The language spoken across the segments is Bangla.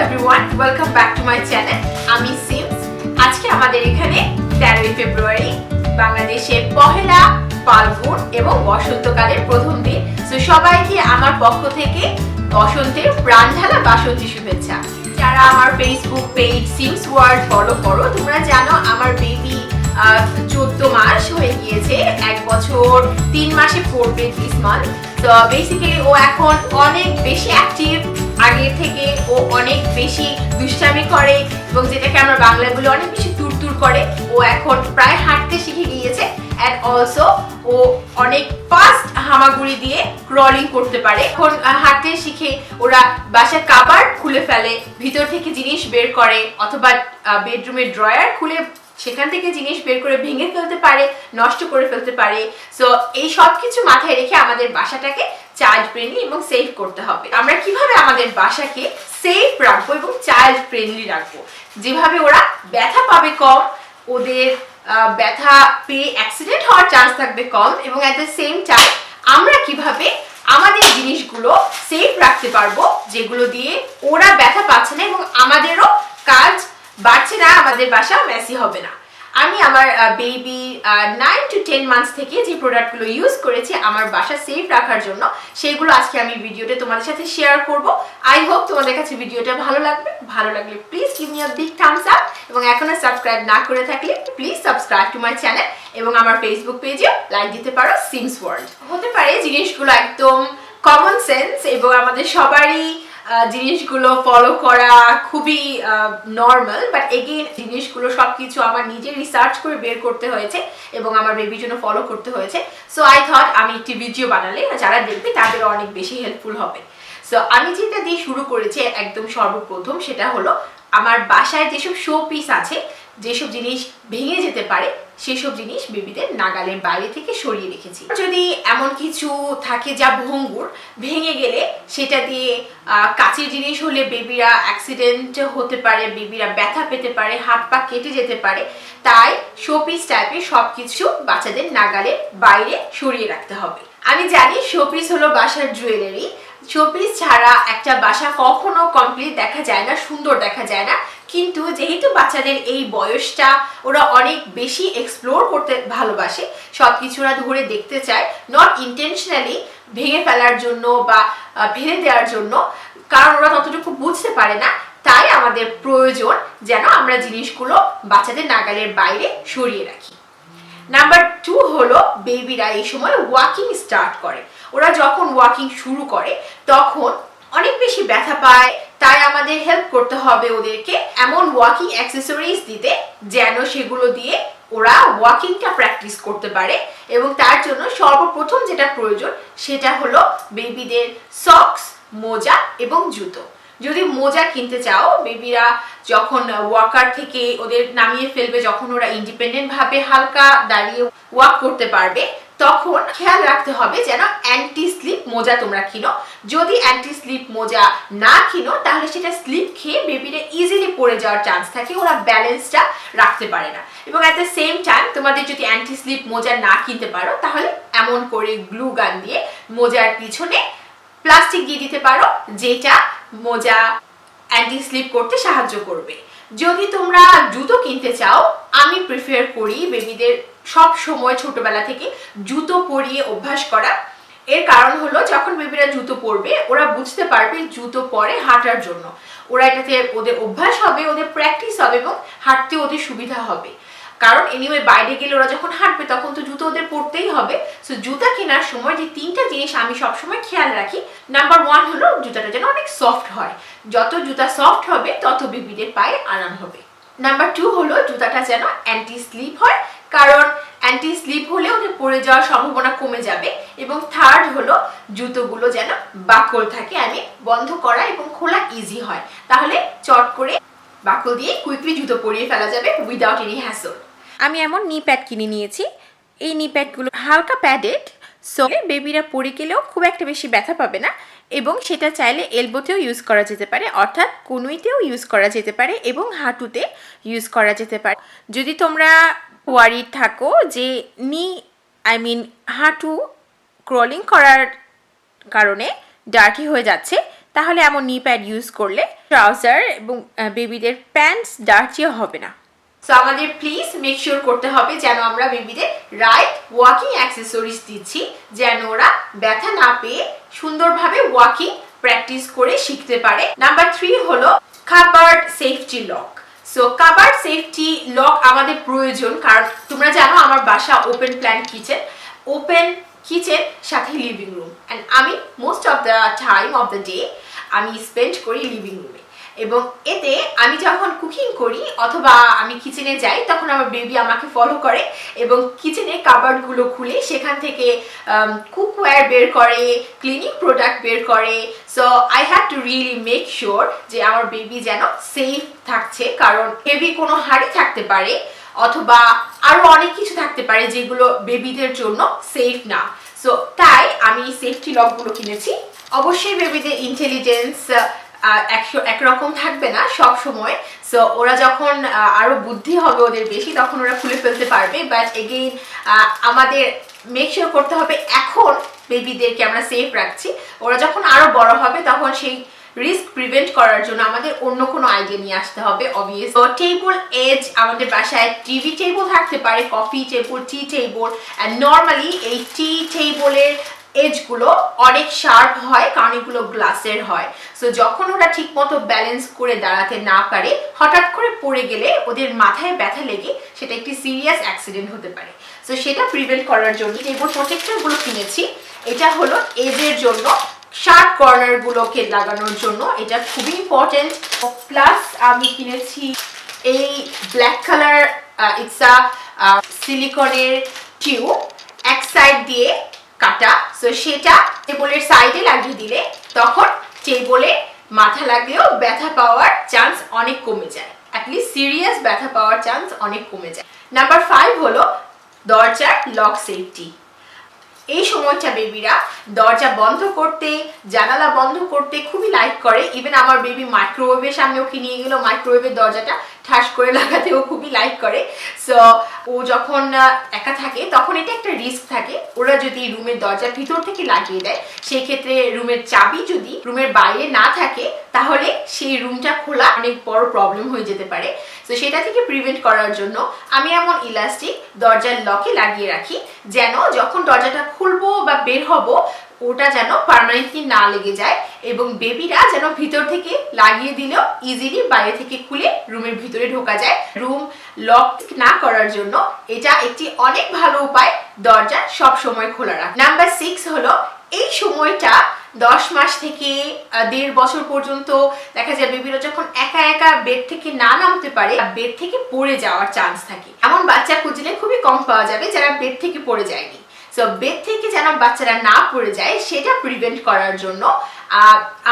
everyone, welcome back to my channel. আমি সিমস। আজকে আমাদের এখানে 13 ফেব্রুয়ারি বাংলাদেশে পহেলা ফাল্গুন এবং বসন্তকালের প্রথম দিন। সো সবাইকে আমার পক্ষ থেকে বসন্তের প্রাণঢালা বাসন্তী শুভেচ্ছা। যারা আমার Facebook page seems world follow করো, তোমরা জানো আমার বেবি 14 মাস হয়ে গিয়েছে, 1 বছর 3 মাসে পড়বে দিস মান্থ। তো বেসিক্যালি ও এখন অনেক বেশি অ্যাক্টিভ, আগে থেকে ও অনেক বেশি দুষ্টামি করে এবং যেটাকে আমরা বাংলায় বলি অনেক বেশি তুরতুর করে। ও এখন প্রায় হাঁটতে শিখে গিয়েছে অ্যান্ড অলসো ও অনেক ফাস্ট হামাগুড়ি দিয়ে ক্রলিং করতে পারে। এখন হাঁটতে শিখে ওরা বাসার কাবার্ড খুলে ফেলে, ভিতর থেকে জিনিস বের করে, অথবা বেডরুমের ড্রয়ার খুলে সেখান থেকে জিনিস বের করে ভেঙে ফেলতে পারে, নষ্ট করে ফেলতে পারে। সো এই সব কিছু মাথায় রেখে আমাদের বাসাটাকে চাইল্ড ফ্রেন্ডলি এবং সেফ করতে হবে। আমরা কিভাবে আমাদের বাসাকে সেফ রাখবো এবং চাইল্ড ফ্রেন্ডলি রাখবো, যেভাবে ওরা ব্যথা পাবে কম, ওদের ব্যথা পেয়ে অ্যাক্সিডেন্ট হওয়ার চান্স থাকবে কম, এবং অ্যাট দ্য সেম টাইম আমরা কিভাবে আমাদের জিনিসগুলো সেফ রাখতে পারবো, যেগুলো দিয়ে ওরা ব্যথা পাচ্ছে না এবং আমাদেরও কাজ বাড়ছে না, আমাদের বাসা মেসি হবে না। আমি আমার বেবি 9 to 10 মান্থস থেকে যে প্রোডাক্টগুলো ইউজ করেছি আমার বাসা সেফ রাখার জন্য, সেইগুলো আজকে আমি ভিডিওতে তোমাদের সাথে শেয়ার করব। আই হোপ তোমাদের কাছে ভিডিওটা ভালো লাগবে। ভালো লাগলে please give me a big Thums up, এবং এখনো সাবস্ক্রাইব না করে থাকলে please subscribe to my channel, এবং আমার ফেসবুক পেজে লাইক দিতে পারো সিমস ওয়ার্ল্ড। হতে পারে জিনিসগুলো একদম কমন সেন্স এবং আমাদের সবারই জিনিসগুলো ফলো করা খুবই নর্মাল, বাট এগেইন জিনিসগুলো সবকিছু আমার নিজে রিসার্চ করে বের করতে হয়েছে এবং আমার বেবির জন্য ফলো করতে হয়েছে। সো আই থট আমি একটি ভিডিও বানালে যারা দেখবে তাদের অনেক বেশি হেল্পফুল হবে। সো আমি যেটা দিয়ে শুরু করেছি একদম সর্বপ্রথম, সেটা হলো আমার বাসায় যেসব শো পিস আছে, যেসব জিনিস ভেঙে যেতে পারে সেসব জিনিস বেবিদের নাগালের বাইরে থেকে সরিয়ে রেখেছি। যদি এমন কিছু থাকে যা ভঙ্গুর, ভেঙে গেলে সেটা দিয়ে কাচের জিনিস হলে বেবিরা অ্যাক্সিডেন্ট হতে পারে, বেবিরা ব্যথা পেতে পারে, হাত পা কেটে যেতে পারে। তাই শোপিস টাইপের সবকিছু বাচ্চাদের নাগালের বাইরে সরিয়ে রাখতে হবে। আমি জানি শোপিস হলো বাসার জুয়েলারি, শোপিস ছাড়া একটা বাসা কখনো কমপ্লিট দেখা যায় না, সুন্দর দেখা যায় না। কিন্তু যেহেতু বাচ্চাদের এই বয়সটা, ওরা অনেক বেশি এক্সপ্লোর করতে ভালোবাসে, সবকিছু ওরা ধরে দেখতে চায়, নট ইন্টেনশনালি ভেঙে ফেলার জন্য বা ফেলে দেওয়ার জন্য, কারণ ওরা ততটুকু বুঝতে পারে না। তাই আমাদের প্রয়োজন যেন আমরা জিনিসগুলো বাচ্চাদের নাগালের বাইরে সরিয়ে রাখি। নাম্বার 2 হলো বেবিরা এই সময় ওয়াকিং স্টার্ট করে। ওরা যখন ওয়াকিং শুরু করে তখন অনেক বেশি ব্যথা পায়, তাই আমাদের হেল্প করতে হবে ওদেরকে এমন ওয়াকিং অ্যাক্সেসরিজ দিতে যেন সেগুলো দিয়ে ওরা ওয়াকিংটা প্র্যাকটিস করতে পারে। এবং তার জন্য সর্বপ্রথম যেটা প্রয়োজন সেটা হলো বেবিদের সক্স, মোজা এবং জুতো। যদি মোজা কিনতে চাও, বেবিরা যখন ওয়াকার থেকে ওদের নামিয়ে ফেলবে, যখন ওরা ইন্ডিপেন্ডেন্ট ভাবে হালকা দাঁড়িয়ে ওয়াক করতে পারবে, তখন খেয়াল রাখতে হবে যেন অ্যান্টি স্লিপ মোজা তোমরা কিনো। যদি অ্যান্টি স্লিপ মোজা না কিনো তাহলে সেটা স্লিপ খেয়ে বেবিরা ইজিলি পড়ে যাওয়ার চান্স থাকে, ওরা ব্যালেন্সটা রাখতে পারে না। এবং অ্যাট দ্য সেম টাইম তোমাদের যদি অ্যান্টি স্লিপ মোজা না কিনতে পারো, তাহলে এমন করে গ্লু গান দিয়ে মোজার পিছনে প্লাস্টিক দিয়ে দিতে পারো, যেটা মোজা অ্যান্টি স্লিপ করতে সাহায্য করবে। যদি তোমরা জুতো কিনতে চাও, আমি প্রিফার করি বেবিদের সব সময় ছোটবেলা থেকে জুতো পরিয়ে অভ্যাস করা। এর কারণ হলো যখন বেবিরা জুতো পরবে ওরা বুঝতে পারবে জুতো পরে হাঁটার জন্য, ওরা এটাতে ওদের অভ্যাস হবে, ওদের প্র্যাকটিস হবে এবং হাঁটতে ওদের সুবিধা হবে। কারণ এনিওয়ে বাইরে গেলে ওরা যখন হাঁটবে তখন তো জুতো ওদের পরতেই হবে। সো জুতা কেনার সময় যে 3টা জিনিস আমি সবসময় খেয়াল রাখি, নাম্বার 1 হলো জুতাটা যেন অনেক সফট হয়, যত জুতা সফট হবে তত বেবিদের পায়ে আরাম হবে। নাম্বার 2 হলো জুতাটা যেন অ্যান্টি স্লিপ হয়, কারণ অ্যান্টি স্লিপ হলে ওদের পড়ে যাওয়ার সম্ভাবনা কমে যাবে। এবং থার্ড হলো জুতোগুলো যেন বাকল থাকে, বন্ধ করা এবং খোলা ইজি হয়, তাহলে চট করে বাকল দিয়ে কুইকলি জুতো পরিয়ে ফেলা যাবে উইদাউট এনি হ্যাসল। আমি এমন নি প্যাড কিনে নিয়েছি, এই নি প্যাডগুলো হালকা প্যাডেড, সো বেবিরা পরে গেলেও খুব একটা বেশি ব্যথা পাবে না, এবং সেটা চাইলে এলবোতেও ইউজ করা যেতে পারে, অর্থাৎ কনুইতেও ইউজ করা যেতে পারে এবং হাঁটুতে ইউজ করা যেতে পারে। যদি তোমরা ওয়ারিড থাকো যে হাঁটু ক্রলিং করার কারণে ডার্টি হয়ে যাচ্ছে, তাহলে এমন নি প্যাড ইউজ করলে ট্রাউজার এবং বেবিদের প্যান্টস ডার্টিও হবে না। সো আমাদের প্লিজ মেক শিওর করতে হবে যেন আমরা বেবিদের রাইট ওয়াকিং অ্যাক্সেসরিজ দিচ্ছি, যেন ওরা ব্যথা না পেয়ে সুন্দরভাবে ওয়াকিং প্র্যাকটিস করে শিখতে পারে। নাম্বার 3 হলো covered safety lock. So covered safety lock আমাদের প্রয়োজন, কারণ তোমরা জানো আমার বাসা ওপেন প্ল্যান কিচেন সাথে লিভিং রুম, অ্যান্ড আমি most of the time of the day আমি স্পেন্ড করি লিভিং রুমে। এবং এতে আমি যখন কুকিং করি অথবা আমি কিচেনে যাই তখন আমার বেবি আমাকে ফলো করে এবং কিচেনে কাবার্ডগুলো খুলে সেখান থেকে কুকওয়্যার বের করে, ক্লিনিং প্রোডাক্ট বের করে। So I have to really make sure যে আমার বেবি যেন সেফ থাকছে, কারণ হেভি কোনো হাঁড়ি থাকতে পারে অথবা আরো অনেক কিছু থাকতে পারে যেগুলো বেবিদের জন্য সেফ না। সো তাই আমি সেফটি লকগুলো কিনেছি। অবশ্যই বেবিদের ইন্টেলিজেন্স একরকম থাকবে না সব সময়। সো ওরা যখন আরো বুদ্ধি হবে ওদের বেশি তখন ওরা খুলে ফেলতে পারবে, বাট এগেইন আমাদের মেক শিওর করতে হবে এখন বেবিদেরকে আমরা সেফ রাখছি। ওরা যখন আরো বড় হবে তখন সেই রিস্ক প্রিভেন্ট করার জন্য আমাদের অন্য কোনো আইডিয়া নিয়ে আসতে হবে অবভিয়াস। তো টেবল এজ, আমাদের বাসায় টিভি টেবল থাকতে পারে, coffee table, T table, and normally এই টি টেবলের এজগুলো অনেক শার্প হয় কারণ এগুলো গ্লাসের হয়। সো যখন ওরা ঠিক মতো ব্যালেন্স করে দাঁড়াতে না পারে, হঠাৎ করে পড়ে গেলে ওদের মাথায় ব্যথা লেগে সেটা একটি সিরিয়াস অ্যাক্সিডেন্ট হতে পারে। সো সেটা প্রিভেন্ট করার জন্য টেবল প্রোটেক্টরগুলো কিনেছি। এটা হলো এজের জন্য, শার্প কর্নার গুলোকে লাগানোর জন্য এটা খুবই ইম্পর্টেন্ট। প্লাস আমি কিনেছি এই ব্ল্যাক কালার, ইটস আ সিলিকনের টিউব, এক সাইড দিয়ে কাটা। সো সেটা টেবলের সাইডে লাগিয়ে দিলে তখন টেবলে মাথা লাগলেও ব্যথা পাওয়ার চান্স অনেক কমে যায়, অ্যাটলিস্ট সিরিয়াস ব্যথা পাওয়ার চান্স অনেক কমে যায়। নাম্বার 5 হলো দরজার লক সেফটি। এই সময়টা বেবিরা দরজা বন্ধ করতে, জানালা বন্ধ করতে খুবই লাইক করে। ইভেন আমার বেবি মাইক্রোওয়েভের সামনে ওকে নিয়ে গেলেও মাইক্রোওয়েভের দরজাটা ঠাস করে লাগাতেও খুবই লাইক করে। সো ও যখন একা থাকে তখন এটা একটা রিস্ক থাকে, ওরা যদি রুমের দরজা ভিতর থেকে লাগিয়ে দেয় সেই ক্ষেত্রে রুমের চাবি যদি রুমের বাইরে না থাকে তাহলে সেই রুমটা খোলা অনেক বড় প্রবলেম হয়ে যেতে পারে। তো সেটা থেকে প্রিভেন্ট করার জন্য আমি এমন ইলাস্টিক দরজার লকে লাগিয়ে রাখি যেন যখন দরজাটা খুলবো বা বের হব ওটা যেন পার্মানেন্টলি না লেগে যায়, এবং বেবিরা যেন ভিতর থেকে লাগিয়ে দিলেও ইজিলি বাইরে থেকে খুলে রুমের ভিতরে ঢোকা যায়। রুম লক না করার জন্য এটা একটি অনেক ভালো উপায় দরজা সব সময় খোলা রাখা। নাম্বার 6 হলো এই সময়টা 10 মাস থেকে 1.5 বছর পর্যন্ত দেখা যায় বেবিরা যখন একা একা বেড থেকে না নামতে পারে, বেড থেকে পড়ে যাওয়ার চান্স থাকে। এমন বাচ্চা খুঁজলে খুবই কম পাওয়া যাবে যারা বেড থেকে পড়ে যায়নি। সো বেড থেকে যেন বাচ্চারা না পড়ে যায় সেটা প্রিভেন্ট করার জন্য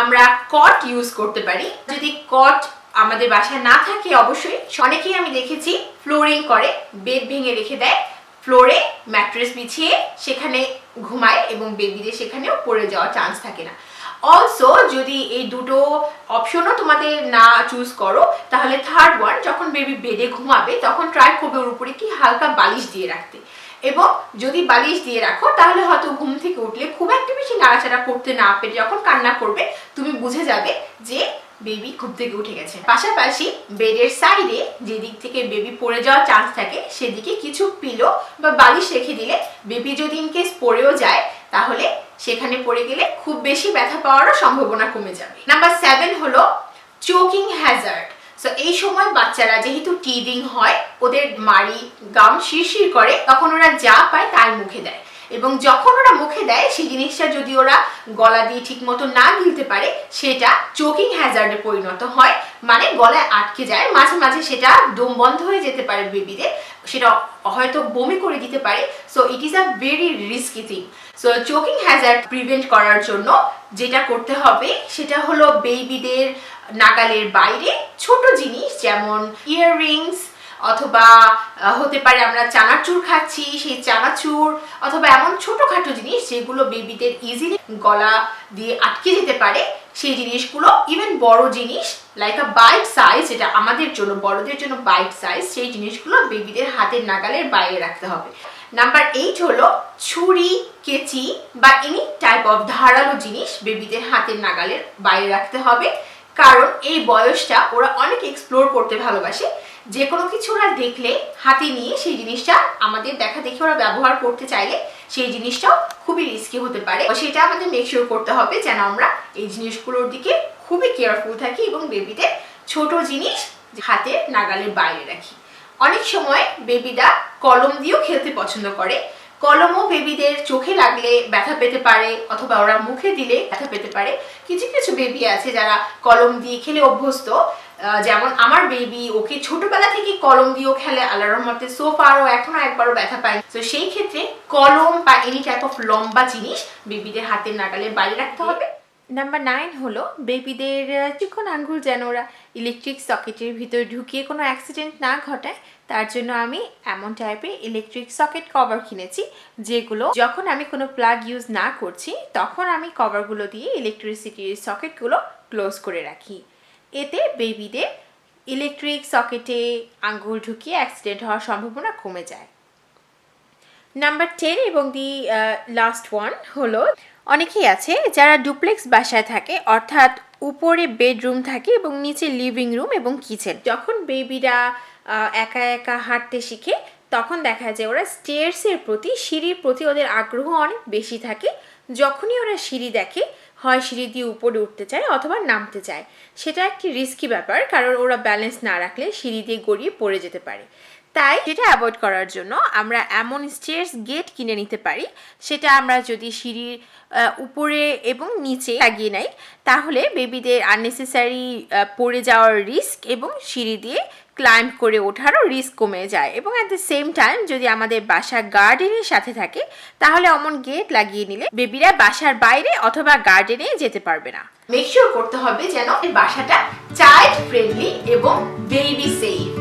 আমরা কট ইউজ করতে পারি। যদি কট আমাদের বাসায় না থাকে, অবশ্যই অনেকেই আমি দেখেছি ফ্লোরিং করে, বেড ভেঙে রেখে দেয়, ফ্লোরে ম্যাট্রেস বিছিয়ে সেখানে ঘুমায় এবং বেবিদের সেখানেও পড়ে যাওয়ার চান্স থাকে না। অলসো যদি এই দুটো অপশনও তোমাদের না চুজ করো তাহলে থার্ড ওয়ান, যখন বেবি বেডে ঘুমাবে তখন ট্রাই করবে ওর উপরে কি হালকা বালিশ দিয়ে রাখতে, এবং যদি বালিশ দিয়ে রাখো তাহলে হয়তো ঘুম থেকে উঠলে খুব একটা বেশি নাড়াচাড়া করতে না পেরে যখন কান্না করবে তুমি বুঝে যাবে যে বেবি ঘুম থেকে উঠে গেছে। পাশাপাশি বেডের সাইডে যেদিক থেকে বেবি পড়ে যাওয়ার চান্স থাকে সেদিকে কিছু পিলো বা বালিশ রেখে দিলে বেবি যদি ইনকেস পড়েও যায় তাহলে সেখানে পড়ে গেলে খুব বেশি ব্যথা পাওয়ারও সম্ভাবনা কমে যাবে। নাম্বার 7 হলো চোকিং হ্যাজার্ড। সো এই সময় বাচ্চারা যেহেতু টিদিং হয়, ওদের মাড়ি গাম শিরশির করে, তখন ওরা যা পায় তাই মুখে দেয়, এবং যখন ওরা মুখে দেয় সেই জিনিসটা যদি ওরা গলা দিয়ে ঠিক মতো না গিলতে পারে সেটা চোকিং হ্যাজার্ডে পরিণত হয়, মানে গলায় আটকে যায়। মাঝে মাঝে সেটা দম বন্ধ হয়ে যেতে পারে বেবিদের, সেটা হয়তো বমি করে দিতে পারে। So it is a very risky thing. So choking hazard prevent করার জন্য যেটা করতে হবে সেটা হলো বেবিদের নাগালের বাইরে ছোট জিনিস যেমন ইয়াররিংস, অথবা হতে পারে আমরা চানাচুর খাচ্ছি সেই চানাচুর, অথবা এমন ছোটখাটো জিনিস যেগুলো বেবিদের ইজিলি গলা দিয়ে আটকে যেতে পারে সেই জিনিসগুলো, ইভেন বড় জিনিস লাইক আ বাইট সাইজ, যেটা আমাদের জন্য বড়দের জন্য বাইট সাইজ, সেই জিনিসগুলো বেবিদের হাতের নাগালের বাইরে রাখতে হবে। নাম্বার 8 হলো ছুরি, কেচি বা এনি টাইপ অফ ধারালো জিনিস বেবিদের হাতের নাগালের বাইরে রাখতে হবে, কারণ এই বয়সটা ওরা অনেক এক্সপ্লোর করতে ভালোবাসে। যে কোনো কিছু ওরা দেখলে হাতে নিয়ে সেই জিনিসটা আমাদের দেখা দেখে ওরা ব্যবহার করতে চাইলে সেই জিনিসটাও খুবই রিস্কি হতে পারে। সেটা আমাদের মেক শিওর করতে হবে যেন আমরা এই জিনিসগুলোর দিকে খুবই কেয়ারফুল থাকি এবং বেবিদের ছোট জিনিস হাতে নাগালের বাইরে রাখি। অনেক সময় বেবিরা কলম দিয়েও খেলতে পছন্দ করে। কলমও বেবিদের চোখে লাগলে ব্যথা পেতে পারে অথবা ওরা মুখে দিলে ব্যথা পেতে পারে। কিছু কিছু বেবি আছে যারা কলম দিয়ে খেলে অভ্যস্ত, যেমন আমার বেবি, ওকে ছোটবেলা থেকে কলম দিয়েও খেলে, আল্লাহর রহমতে সো ফারও এখনো একবারও ব্যথা পায়নি। তো সেই ক্ষেত্রে কলম বা এনি টাইপ অফ লম্বা জিনিস বেবিদের হাতের নাগালের বাইরে রাখতে হবে। নাম্বার 9 হলো বেবিদের চিকন আঙ্গুল যেন ওরা ইলেকট্রিক সকেটের ভিতরে ঢুকিয়ে কোনো অ্যাক্সিডেন্ট না ঘটায়, তার জন্য আমি এমন টাইপের ইলেকট্রিক সকেট কভার কিনেছি, যেগুলো যখন আমি কোনো প্লাগ ইউজ না করছি তখন আমি কভারগুলো দিয়ে ইলেকট্রিসিটির সকেটগুলো ক্লোজ করে রাখি। এতে বেবিদের ইলেকট্রিক সকেটে আঙ্গুল ঢুকিয়ে অ্যাক্সিডেন্ট হওয়ার সম্ভাবনা কমে যায়। নাম্বার 10 এবং দি লাস্ট ওয়ান হলো, অনেকেই আছে যারা ডুপ্লেক্স বাসায় থাকে, অর্থাৎ উপরে বেডরুম থাকে এবং নিচে লিভিং রুম এবং কিচেন। যখন বেবিরা একা একা হাঁটতে শিখে তখন দেখা যায় ওরা স্টেয়ার্সের প্রতি, সিঁড়ির প্রতি ওদের আগ্রহ অনেক বেশি থাকে। যখনই ওরা সিঁড়ি দেখে হয় সিঁড়ি দিয়ে উপরে উঠতে চায় অথবা নামতে চায়। সেটা একটি রিস্কি ব্যাপার, কারণ ওরা ব্যালেন্স না রাখলে সিঁড়ি দিয়ে গড়িয়ে পড়ে যেতে পারে। তাই সেটা অ্যাভয়েড করার জন্য আমরা এমন স্টেয়ার্স গেট কিনে নিতে পারি। সেটা আমরা যদি সিঁড়ির উপরে এবং নিচে লাগিয়ে নেই তাহলে বেবিদের আননেসেসারি পড়ে যাওয়ার রিস্ক এবং সিঁড়ি দিয়ে ক্লাইম্ব করে ওঠারও রিস্ক কমে যায়। এবং অ্যাট দ্য সেম টাইম যদি আমাদের বাসা গার্ডেনের সাথে থাকে তাহলে এমন গেট লাগিয়ে নিলে বেবিরা বাসার বাইরে অথবা গার্ডেনে যেতে পারবে না। মেক শিওর করতে হবে যেন এই বাসাটা চাইল্ড ফ্রেন্ডলি এবং baby safe.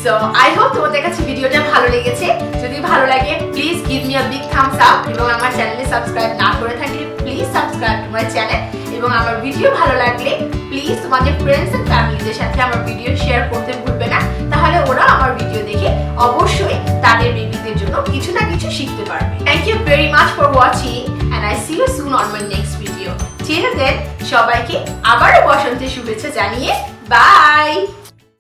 So I hope তোমাদের কাছে ভিডিওটা ভালো লেগেছে। যদি ভালো লাগে please give me a big Thums up, এবং আমার চ্যানেলে সাবস্ক্রাইব না করে থাকলে please subscribe to my channel. এবং আমার ভিডিও ভালো লাগলে প্লিজ তোমাদের ফ্রেন্ডস এন্ড ফ্যামিলিদের সাথে আমার ভিডিও শেয়ার করতে ভুলবে না, তাহলে ওরা আমার ভিডিও দেখে অবশ্যই তাদের বেবিদের জন্য কিছু না কিছু শিখতে পারবে। Thank you very much for watching and I see you soon on my next video. Till then সবাইকে আবারও বসন্তের শুভেচ্ছা জানিয়ে বাই।